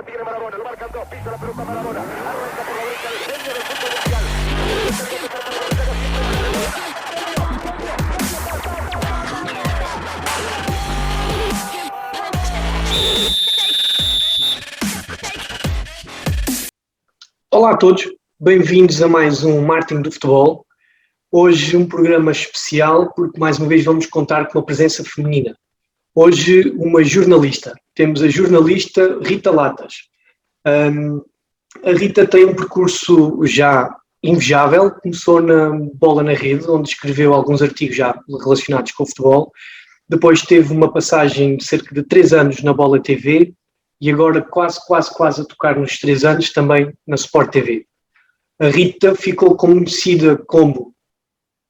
la tiene Maradona, lo marcan dos, pisa la pelota Maradona, arranca por la derecha el genio del fútbol mundial. Olá a todos, bem-vindos a mais um Marketing do Futebol. Hoje um programa especial porque mais uma vez vamos contar com a presença feminina. Hoje uma jornalista, temos a jornalista Rita Latas. A Rita tem um percurso já invejável, começou na Bola na Rede, onde escreveu alguns artigos já relacionados com o futebol. Depois teve uma passagem de cerca de 3 anos na Bola TV e agora quase a tocar nos 3 anos também na Sport TV. A Rita ficou conhecida como,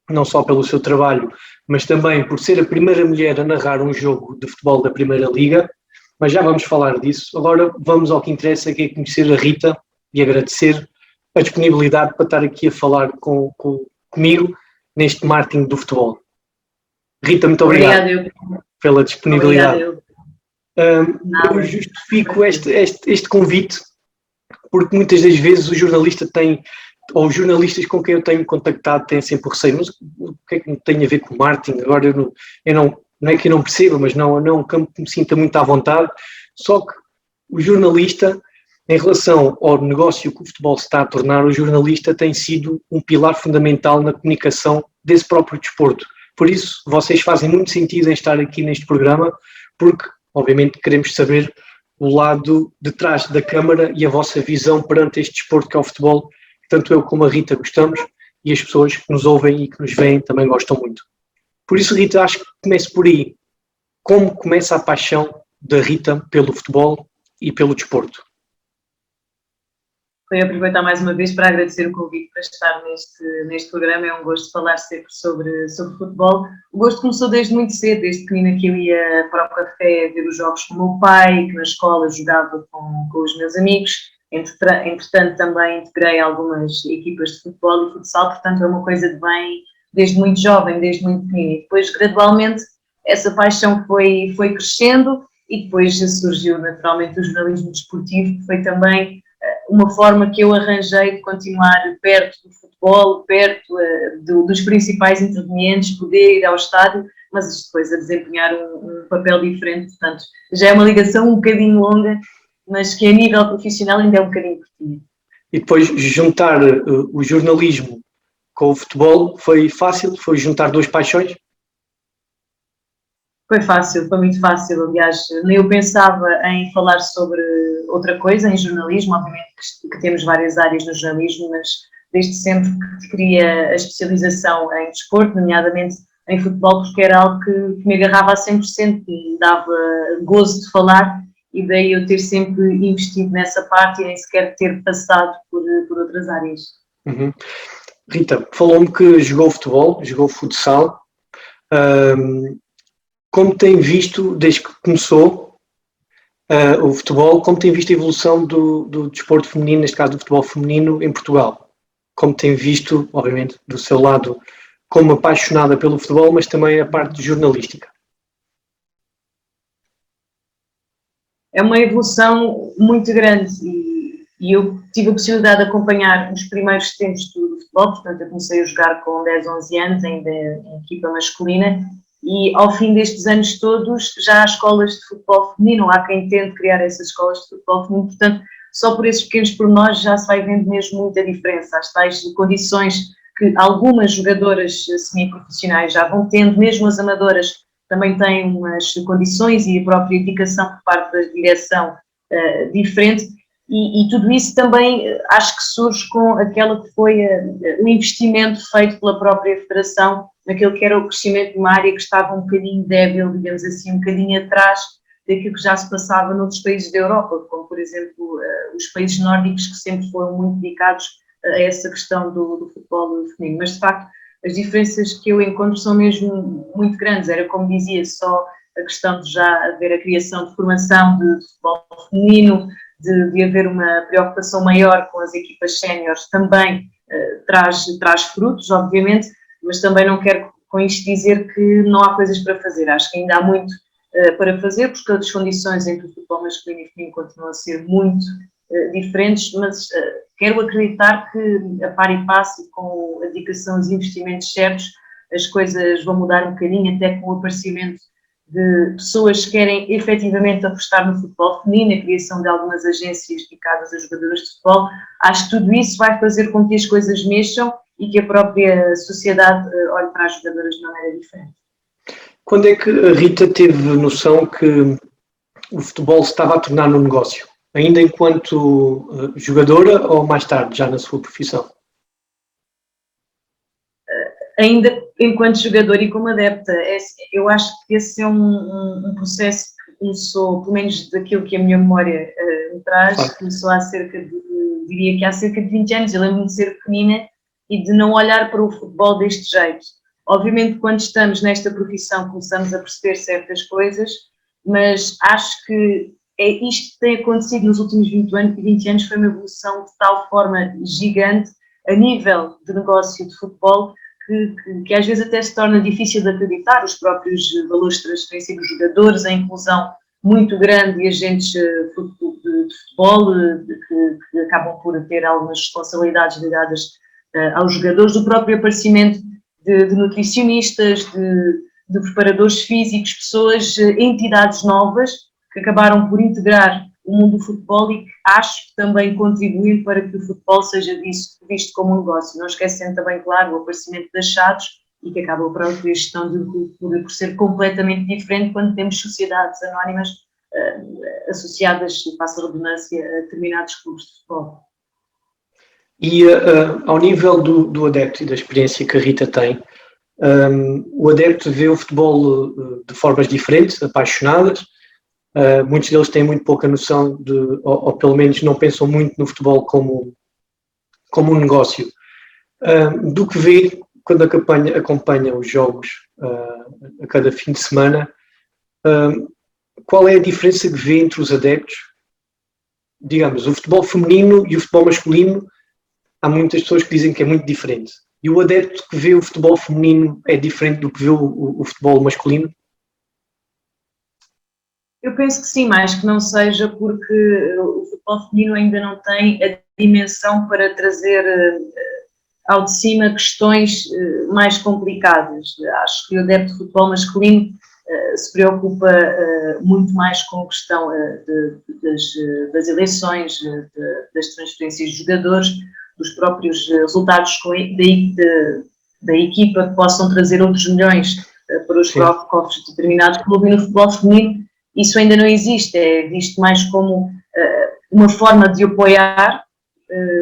não só pelo seu trabalho, mas também por ser a primeira mulher a narrar um jogo de futebol da Primeira Liga, mas já vamos falar disso. Agora vamos ao que interessa, que é conhecer a Rita e agradecer a disponibilidade para estar aqui a falar comigo neste Marketing do Futebol. Rita, muito obrigado pela disponibilidade. Eu justifico este convite porque muitas das vezes o jornalista tem, ou os jornalistas com quem eu tenho contactado têm sempre o receio, mas o que é que tem a ver com marketing? Agora eu não é que eu não perceba, mas não é um campo que me sinta muito à vontade, só que o jornalista, em relação ao negócio que o futebol se está a tornar, o jornalista tem sido um pilar fundamental na comunicação desse próprio desporto. Por isso, vocês fazem muito sentido em estar aqui neste programa, porque obviamente queremos saber o lado de trás da câmara e a vossa visão perante este desporto que é o futebol, que tanto eu como a Rita gostamos e as pessoas que nos ouvem e que nos veem também gostam muito. Por isso, Rita, acho que começo por aí. Como começa a paixão da Rita pelo futebol e pelo desporto? Vou aproveitar mais uma vez para agradecer o convite para estar neste programa. É um gosto falar sempre sobre futebol. O gosto começou desde muito cedo, desde pequenina que eu ia para o café ver os jogos com o meu pai, que na escola jogava com os meus amigos. Entretanto, também integrei algumas equipas de futebol e futsal, portanto é uma coisa de bem desde muito jovem, desde muito pequenina. E depois, gradualmente, essa paixão foi crescendo e depois surgiu naturalmente o jornalismo desportivo, que foi também uma forma que eu arranjei de continuar perto do futebol, perto dos principais intervenientes, poder ir ao estádio, mas depois a desempenhar um papel diferente. Portanto, já é uma ligação um bocadinho longa, mas que a nível profissional ainda é um bocadinho curtinha. E depois juntar o jornalismo com o futebol foi fácil? Foi juntar duas paixões? Foi fácil, foi muito fácil. Aliás, nem eu pensava em falar sobre outra coisa, em jornalismo. Obviamente que temos várias áreas no jornalismo, mas desde sempre que queria a especialização em desporto, nomeadamente em futebol, porque era algo que me agarrava a 100%, que me dava gozo de falar, e daí eu ter sempre investido nessa parte e nem sequer ter passado por outras áreas. Uhum. Rita, falou-me que jogou futebol, jogou futsal. Como tem visto, desde que começou o futebol, como tem visto a evolução do desporto feminino, neste caso do futebol feminino, em Portugal? Como tem visto, obviamente, do seu lado, como apaixonada pelo futebol, mas também a parte jornalística? É uma evolução muito grande e eu tive a possibilidade de acompanhar os primeiros tempos do futebol, portanto eu comecei a jogar com 10, 11 anos, ainda em equipa masculina, e ao fim destes anos todos já há escolas de futebol feminino, há quem tente criar essas escolas de futebol feminino, portanto só por esses pequenos pormenores já se vai vendo mesmo muita diferença. As tais condições que algumas jogadoras semi-profissionais já vão tendo, mesmo as amadoras também têm umas condições e a própria indicação por parte da direção diferente, e tudo isso também acho que surge com aquela que foi o investimento feito pela própria Federação naquilo que era o crescimento de uma área que estava um bocadinho débil, digamos assim, um bocadinho atrás daquilo que já se passava noutros países da Europa, como por exemplo os países nórdicos, que sempre foram muito dedicados a essa questão do futebol feminino. Mas de facto as diferenças que eu encontro são mesmo muito grandes. Era, como dizia, só a questão de já haver a criação de formação de futebol feminino, de haver uma preocupação maior com as equipas séniores, também traz frutos, obviamente, mas também não quero com isto dizer que não há coisas para fazer. Acho que ainda há muito para fazer, porque as condições entre o futebol masculino e feminino continuam a ser muito diferentes, mas quero acreditar que a par e passo e com a dedicação aos investimentos certos, as coisas vão mudar um bocadinho, até com o aparecimento de pessoas que querem efetivamente apostar no futebol feminino, a criação de algumas agências dedicadas a jogadoras de futebol. Acho que tudo isso vai fazer com que as coisas mexam e que a própria sociedade olhe para as jogadoras de maneira diferente. Quando é que a Rita teve noção que o futebol se estava a tornar num negócio? Ainda enquanto jogadora ou mais tarde, já na sua profissão? Ainda enquanto jogadora e como adepta. Eu acho que esse é um processo que começou, pelo menos daquilo que a minha memória me traz, começou diria que há cerca de 20 anos. Eu lembro-me de ser pequenina e de não olhar para o futebol deste jeito. Obviamente, quando estamos nesta profissão, começamos a perceber certas coisas, mas acho que isto que tem acontecido nos últimos 20 anos foi uma evolução de tal forma gigante a nível de negócio de futebol que às vezes até se torna difícil de acreditar. Os próprios valores de transferência dos jogadores, a inclusão muito grande de agentes de futebol que acabam por ter algumas responsabilidades ligadas aos jogadores, do próprio aparecimento de nutricionistas, de preparadores físicos, pessoas, entidades novas que acabaram por integrar o mundo do futebol e que acho que também contribuem para que o futebol seja visto como um negócio. Não esquecendo também, claro, o aparecimento das SADs e que acaba a própria gestão por ser completamente diferente quando temos sociedades anónimas associadas, e passo a redundância, a determinados clubes de futebol. E ao nível do adepto e da experiência que a Rita tem, o adepto vê o futebol de formas diferentes, apaixonadas. Muitos deles têm muito pouca noção ou pelo menos não pensam muito no futebol como um negócio. Do que vê quando acompanha os jogos a cada fim de semana, qual é a diferença que vê entre os adeptos? Digamos, o futebol feminino e o futebol masculino, há muitas pessoas que dizem que é muito diferente. E o adepto que vê o futebol feminino é diferente do que vê o futebol masculino? Eu penso que sim, mais que não seja porque o futebol feminino ainda não tem a dimensão para trazer ao de cima questões mais complicadas. Acho que o adepto de futebol masculino se preocupa muito mais com a questão das eleições, das transferências de jogadores, dos próprios resultados da equipa que possam trazer outros milhões para os cofres de determinados clubes. E no futebol feminino isso ainda não existe, é visto mais como uma forma de apoiar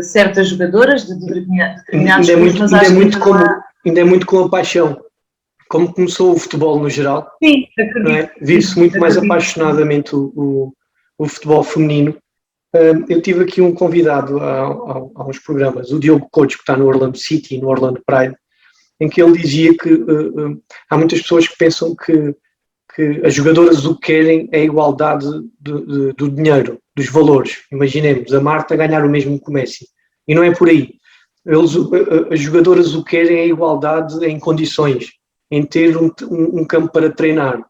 certas jogadoras de determinados clubes, mas acho que ainda é muito com a paixão. Como começou o futebol no geral, sim, acredito. Vive-se muito mais apaixonadamente o futebol feminino. Eu tive aqui um convidado há uns programas, o Diogo Couto, que está no Orlando City e no Orlando Pride, em que ele dizia que há muitas pessoas que pensam que as jogadoras o que querem é a igualdade do dinheiro, dos valores. Imaginemos a Marta ganhar o mesmo que o Messi. E não é por aí. As jogadoras o que querem é a igualdade em condições, em ter um campo para treinar,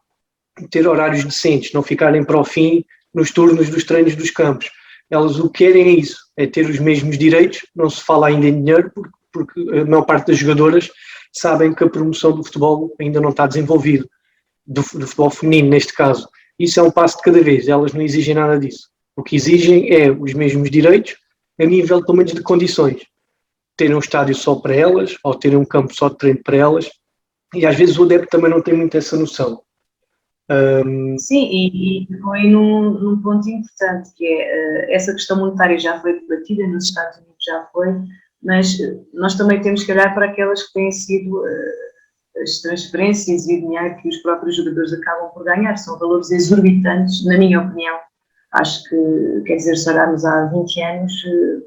ter horários decentes, não ficarem para o fim nos turnos dos treinos dos campos. Elas o que querem é isso, é ter os mesmos direitos. Não se fala ainda em dinheiro, porque a maior parte das jogadoras sabem que a promoção do futebol ainda não está desenvolvido, do futebol feminino neste caso. Isso é um passo de cada vez, elas não exigem nada disso. O que exigem é os mesmos direitos, a nível pelo menos de condições. Terem um estádio só para elas, ou terem um campo só de treino para elas, e às vezes o adepto também não tem muito essa noção. Sim, e foi num ponto importante, que é essa questão monetária já foi debatida, nos Estados Unidos já foi, mas nós também temos que olhar para aquelas que têm sido as transferências e o dinheiro que os próprios jogadores acabam por ganhar. São valores exorbitantes, na minha opinião. Acho que, quer dizer, se olharmos há 20 anos,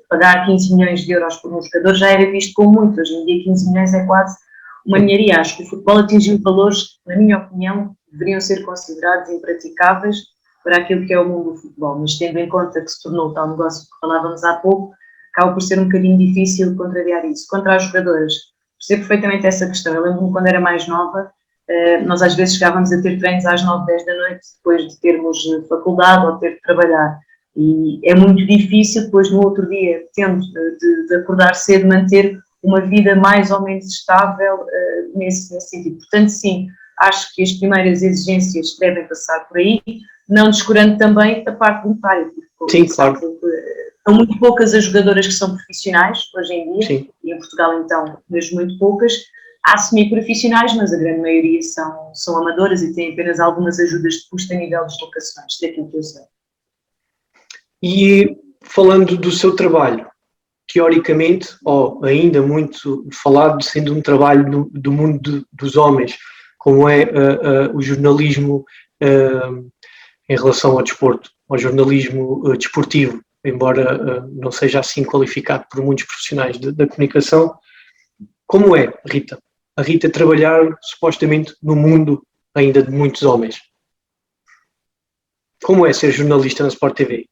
pagar 15 milhões de euros por um jogador já era visto como muito. Hoje em dia 15 milhões é quase uma ninharia. Acho que o futebol atingiu valores, na minha opinião, deveriam ser considerados impraticáveis para aquilo que é o mundo do futebol, mas tendo em conta que se tornou o tal negócio que falávamos há pouco, acaba por ser um bocadinho difícil contrariar isso. Contra as jogadoras, percebo perfeitamente essa questão. Eu lembro-me quando era mais nova, Nós às vezes chegávamos a ter treinos às 9, 10 da noite, depois de termos faculdade ou ter de trabalhar. E é muito difícil depois no outro dia, tendo de acordar cedo, manter uma vida mais ou menos estável nesse sentido. Portanto, sim, acho que as primeiras exigências devem passar por aí, não descurando também a parte monetária. Sim, claro. São muito poucas as jogadoras que são profissionais hoje em dia, Sim. e em Portugal então mesmo muito poucas. Há semi-profissionais, mas a grande maioria são amadoras e têm apenas algumas ajudas de custo a nível de deslocações, daquilo que eu sei. E falando do seu trabalho, teoricamente, ou ainda muito falado, sendo um trabalho do mundo dos homens, como é o jornalismo em relação ao desporto, ao jornalismo desportivo, embora não seja assim qualificado por muitos profissionais da comunicação. Como é, Rita? A Rita trabalhar supostamente no mundo ainda de muitos homens. Como é ser jornalista na Sport TV?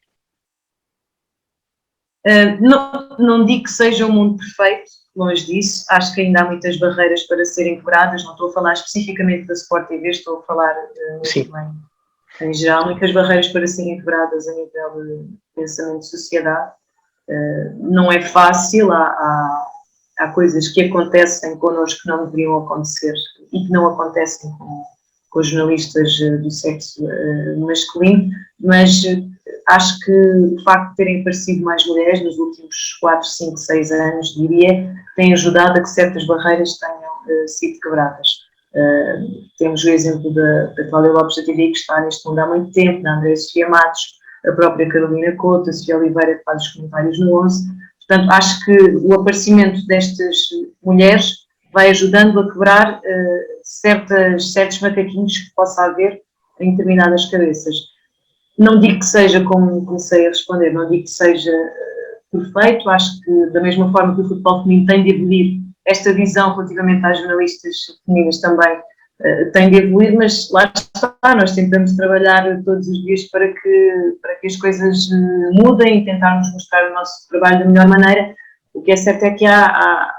Não digo que seja um mundo perfeito, longe disso. Acho que ainda há muitas barreiras para serem quebradas. Não estou a falar especificamente da Sport TV, estou a falar em geral, muitas barreiras para serem quebradas a nível de pensamento de sociedade. Não é fácil, há coisas que acontecem connosco que não deveriam acontecer e que não acontecem com os jornalistas do sexo masculino, mas acho que o facto de terem aparecido mais mulheres nos últimos 4, 5, 6 anos, diria, tem ajudado a que certas barreiras tenham sido quebradas. Temos o exemplo da Cláudia Lopes da TV, que está neste mundo há muito tempo, da Andréa Sofia Matos, a própria Carolina Couto, a Sofia Oliveira, que faz os comentários no 11. Portanto, acho que o aparecimento destas mulheres vai ajudando a quebrar certos macaquinhos que possa haver em determinadas cabeças. Não digo que seja, como comecei a responder, não digo que seja perfeito. Acho que da mesma forma que o futebol feminino tem de evoluir, esta visão relativamente às jornalistas femininas também tem de evoluir, mas lá está, nós tentamos trabalhar todos os dias para que as coisas mudem e tentarmos mostrar o nosso trabalho da melhor maneira. O que é certo é que há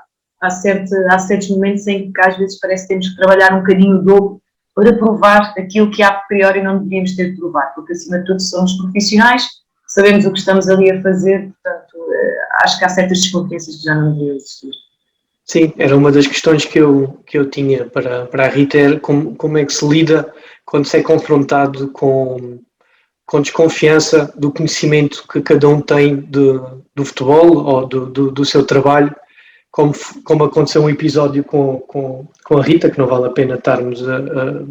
certos momentos em que às vezes parece que temos que trabalhar um bocadinho o dobro para provar aquilo que a priori não devíamos ter de provar, porque acima de tudo somos profissionais, sabemos o que estamos ali a fazer, portanto acho que há certas desconfianças que já não deveriam existir. Sim, era uma das questões que eu tinha para a Rita, era como é que se lida quando se é confrontado com desconfiança do conhecimento que cada um tem do futebol ou do seu trabalho, como aconteceu um episódio com a Rita, que não vale a pena estarmos a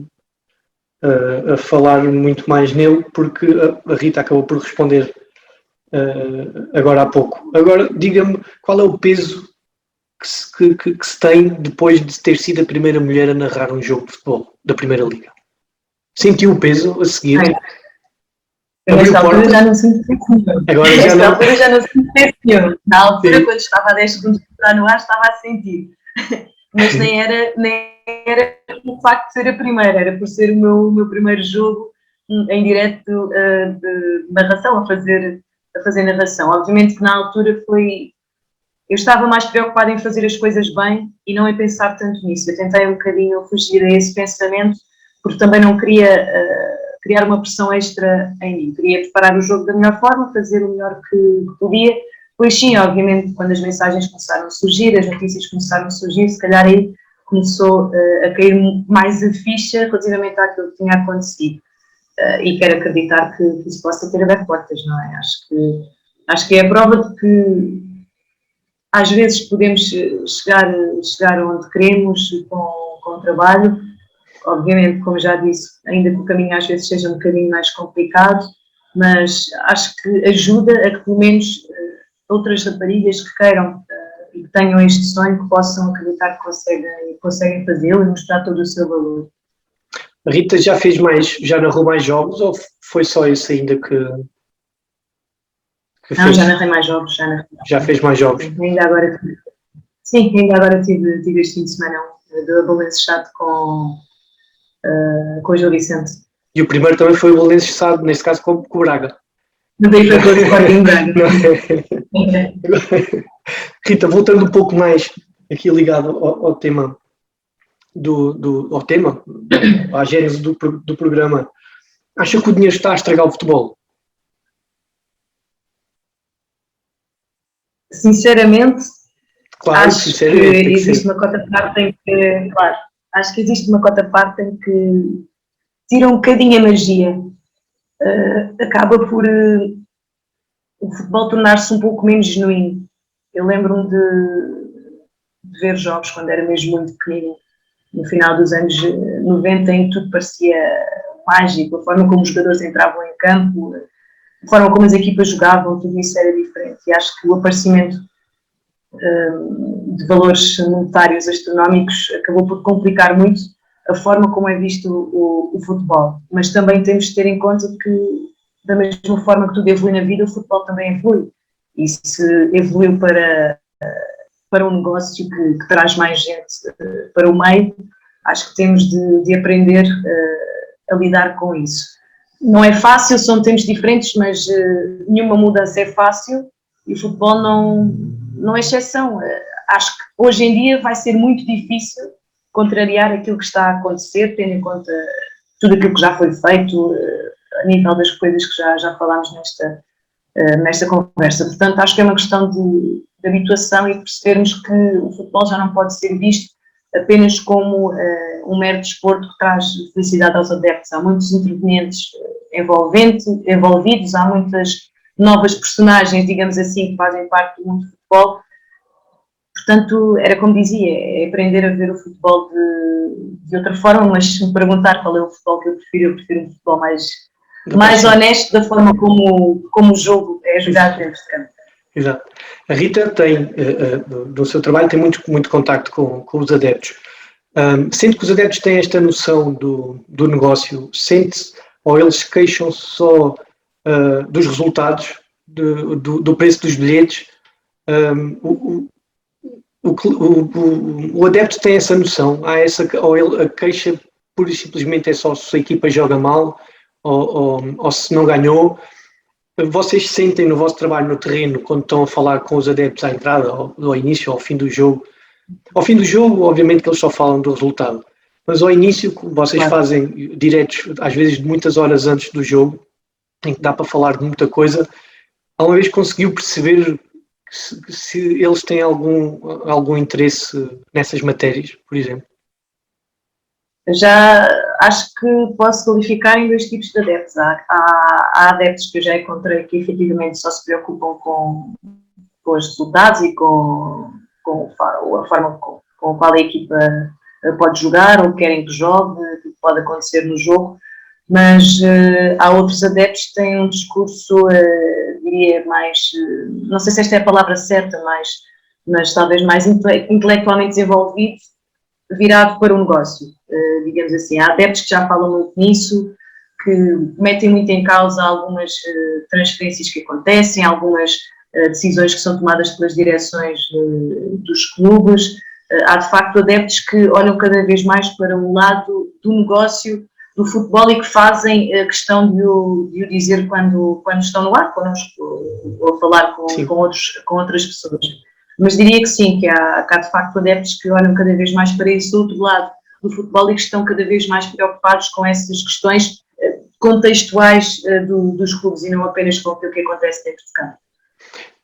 falar muito mais nele, porque a Rita acabou por responder agora há pouco. Agora, diga-me, qual é o peso que se tem depois de ter sido a primeira mulher a narrar um jogo de futebol da Primeira Liga? Sentiu o peso a seguir? Nesta altura já não sinto nenhum. Nesta altura já não sinto nenhum. Na altura, sim, quando estava a 10 segundos de entrar no ar, estava a sentir. Mas nem era o facto de ser a primeira, era por ser o meu primeiro jogo em direto de narração, a fazer narração. Obviamente que na altura eu estava mais preocupada em fazer as coisas bem e não em pensar tanto nisso. Eu tentei um bocadinho fugir a esse pensamento, porque também não queria criar uma pressão extra em mim. Queria preparar o jogo da melhor forma, fazer o melhor que podia. Pois sim, obviamente, quando as mensagens começaram a surgir, as notícias começaram a surgir, se calhar aí começou a cair mais a ficha relativamente àquilo que tinha acontecido. E quero acreditar que isso possa ter aberto portas, não é? Acho que é a prova de que às vezes podemos chegar onde queremos com o trabalho. Obviamente, como já disse, ainda que o caminho às vezes seja um bocadinho mais complicado, mas acho que ajuda a que pelo menos outras raparigas que queiram e que tenham este sonho, que possam acreditar que conseguem fazê-lo e mostrar todo o seu valor. A Rita já narrou mais jogos ou foi só esse ainda que não, fez? Já narrei mais jogos. Já fez mais jogos? Ainda agora tive este fim de semana do Belenenses Chato com o Gil Vicente. E o primeiro também foi o Belenenses Chato, neste caso com o Braga. Não tem para todo o Sporting Braga. Rita, voltando um pouco mais aqui ligado ao tema ao tema, à gênese do programa, acha que o dinheiro está a estragar o futebol? Sinceramente, Claro, acho que existe uma cota parte em que, claro, acho que existe uma cota parte em que tira um bocadinho a magia. Acaba por o futebol tornar-se um pouco menos genuíno. Eu lembro-me de ver jogos quando era mesmo muito pequeno, no final dos anos 90, em que tudo parecia mágico, a forma como os jogadores entravam em campo, a forma como as equipas jogavam, tudo isso era diferente. E acho que o aparecimento de valores monetários astronómicos acabou por complicar muito a forma como é visto o futebol. Mas também temos de ter em conta que, da mesma forma que tudo evolui na vida, o futebol também evolui. E se evoluiu para um negócio que traz mais gente para o meio, acho que temos de aprender a lidar com isso. Não é fácil, são tempos diferentes, mas nenhuma mudança é fácil e o futebol não é exceção. Acho que hoje em dia vai ser muito difícil contrariar aquilo que está a acontecer, tendo em conta tudo aquilo que já foi feito, a nível das coisas que já falámos nesta conversa. Portanto, acho que é uma questão de habituação e percebermos que o futebol já não pode ser visto apenas como um mero desporto que traz felicidade aos adeptos. Há muitos intervenientes envolvidos, há muitas novas personagens, digamos assim, que fazem parte do mundo do futebol. Portanto, era como dizia, é aprender a ver o futebol de outra forma, mas se me perguntar qual é o futebol que eu prefiro um futebol mais honesto, da forma como o jogo é jogado dentro de campo. Exato. A Rita tem, no seu trabalho, tem muito contacto com os adeptos. Sente que os adeptos têm esta noção do negócio, sente ou eles queixam só dos resultados, do preço dos bilhetes? O adepto tem essa noção, ou a queixa pura e simplesmente é só se a equipa joga mal ou se não ganhou. Vocês sentem no vosso trabalho no terreno, quando estão a falar com os adeptos à entrada, ao início, ao fim do jogo? Ao fim do jogo, obviamente que eles só falam do resultado, mas ao início vocês fazem diretos, às vezes de muitas horas antes do jogo, em que dá para falar de muita coisa. Alguma vez conseguiu perceber se eles têm algum interesse nessas matérias, por exemplo? Já acho que posso qualificar em dois tipos de adeptos. Há adeptos que eu já encontrei que efetivamente só se preocupam com os resultados e com a forma com a qual a equipa pode jogar ou querem que jogue, o que pode acontecer no jogo, mas há outros adeptos que têm um discurso, diria, mais, não sei se esta é a palavra certa, mas talvez mais intelectualmente desenvolvido, virado para o negócio, digamos assim. Há adeptos que já falam muito nisso, que metem muito em causa algumas transferências que acontecem, algumas decisões que são tomadas pelas direções dos clubes. Há de facto adeptos que olham cada vez mais para o lado do negócio do futebol e que fazem questão de o dizer quando estão no ar connosco ou a falar com outras pessoas. Mas diria que sim, que há de facto adeptos que olham cada vez mais para esse outro lado do futebol e que estão cada vez mais preocupados com essas questões contextuais dos clubes e não apenas com aquilo que acontece dentro de campo.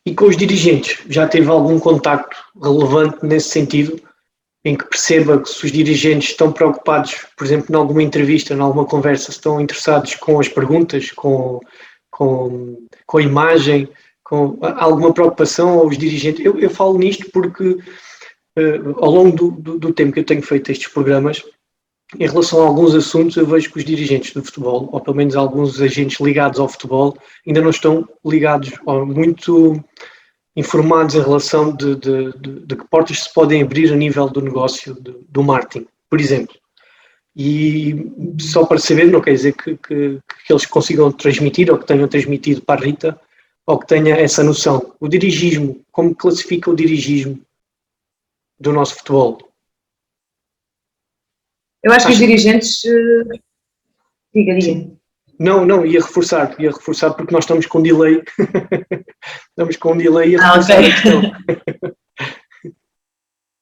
E com os dirigentes, já teve algum contacto relevante nesse sentido, em que perceba que se os dirigentes estão preocupados, por exemplo, em alguma entrevista, em alguma conversa, estão interessados com as perguntas, com a imagem, com alguma preocupação aos dirigentes? Eu falo nisto porque ao longo do tempo que eu tenho feito estes programas, em relação a alguns assuntos, eu vejo que os dirigentes do futebol, ou pelo menos alguns agentes ligados ao futebol, ainda não estão ligados ou muito informados em relação de que portas se podem abrir a nível do negócio do marketing, por exemplo. E só para saber, não quer dizer que eles consigam transmitir ou que tenham transmitido para a Rita, ou que tenha essa noção. O dirigismo, como classifica o dirigismo do nosso futebol? Eu acho que os dirigentes... Diga. Não, ia reforçar porque nós estamos com delay. Estamos com delay a reforçar a questão.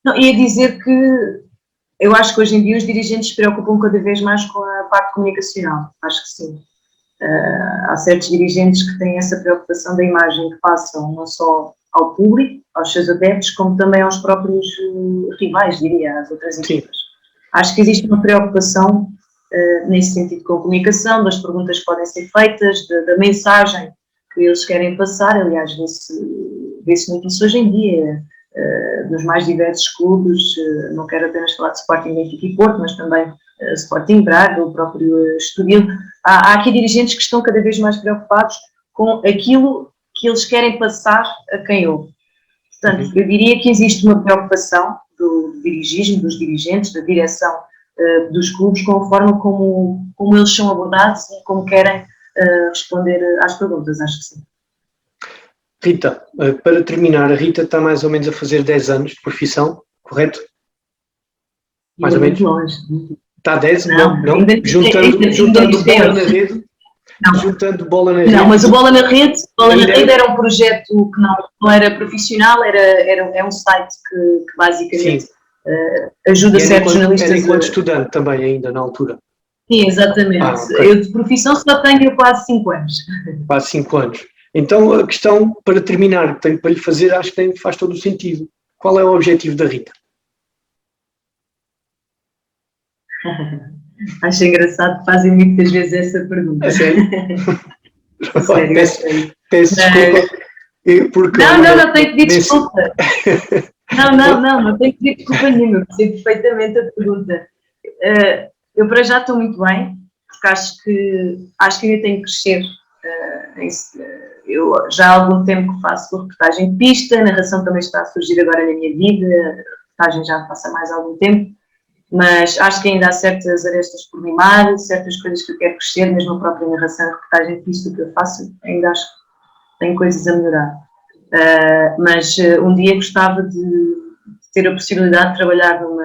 Não, ia dizer que eu acho que hoje em dia os dirigentes se preocupam cada vez mais com a parte comunicacional, acho que sim. Há certos dirigentes que têm essa preocupação da imagem que passam não só ao público, aos seus adeptos, como também aos próprios rivais, diria, às outras equipas. Acho que existe uma preocupação nesse sentido com a comunicação, das perguntas que podem ser feitas, da mensagem que eles querem passar. Aliás, vê-se muito isso hoje em dia, dos mais diversos clubes, não quero apenas falar de Sporting, Benfica e Porto, mas também Sporting Braga, o próprio Estoril. Há aqui dirigentes que estão cada vez mais preocupados com aquilo que eles querem passar a quem ouve. Portanto, eu diria que existe uma preocupação do dirigismo, dos dirigentes, da direção dos clubes, com a forma como eles são abordados e como querem responder às perguntas, acho que sim. Rita, para terminar, a Rita está mais ou menos a fazer 10 anos de profissão, correto? Mais ou menos? Longe. Está a 10? Não. Juntando bola na rede? Não. Juntando bola na rede? Não, mas o Bola na Rede era um projeto que não era profissional, é um site que basicamente ajuda certos jornalistas. Era enquanto estudante também ainda, na altura? Sim, exatamente. Okay. Eu de profissão só tenho quase 5 anos. Quase 5 anos. Então a questão, para terminar, que tenho para lhe fazer, acho que faz todo o sentido. Qual é o objetivo da Rita? Acho engraçado que fazem muitas vezes essa pergunta. É sério? Sério, peço desculpa. Porque não tenho que pedir desculpa. Não tenho que pedir desculpa nenhuma, eu percebo perfeitamente a pergunta. Eu para já estou muito bem, porque acho que ainda tenho que crescer. Eu já há algum tempo que faço reportagem de pista, a narração também está a surgir agora na minha vida, a reportagem já passa mais algum tempo, mas acho que ainda há certas arestas por mimar, certas coisas que eu quero crescer, mesmo a própria narração e reportagem de pista que eu faço, ainda acho que tenho coisas a melhorar. Mas um dia gostava de ter a possibilidade de trabalhar numa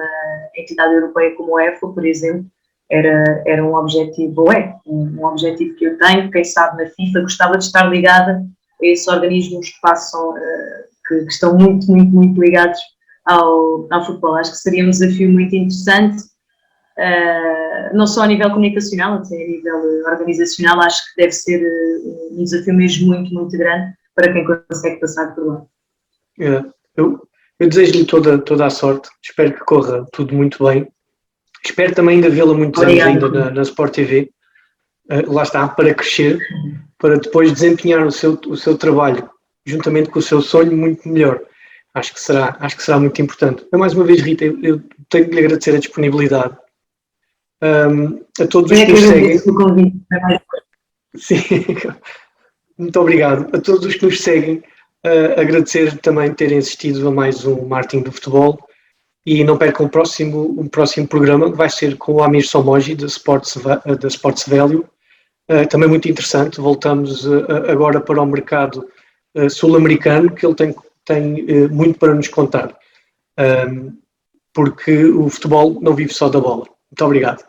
entidade europeia como a EFA, por exemplo. Era um objetivo, um objetivo que eu tenho, quem sabe na FIFA, gostava de estar ligada a esses organismos que passam, que estão muito, muito, muito ligados ao futebol. Acho que seria um desafio muito interessante, não só a nível comunicacional, até a nível organizacional. Acho que deve ser um desafio mesmo muito, muito grande para quem consegue passar por lá. Eu desejo-lhe toda a sorte, espero que corra tudo muito bem. Espero também ainda vê-la muitos anos ainda na Sport TV, lá está, para crescer, para depois desempenhar o seu trabalho, juntamente com o seu sonho, muito melhor. Acho que será muito importante. Mais uma vez, Rita, eu tenho de lhe agradecer a disponibilidade. A todos os que nos seguem. Sim, muito obrigado. A todos os que nos seguem, agradecer também terem assistido a mais um Martin do Futebol. E não percam o próximo programa, que vai ser com o Amir Somoji, da Sports Value. Também muito interessante. Voltamos agora para o mercado sul-americano, que ele tem muito para nos contar. Porque o futebol não vive só da bola. Muito obrigado.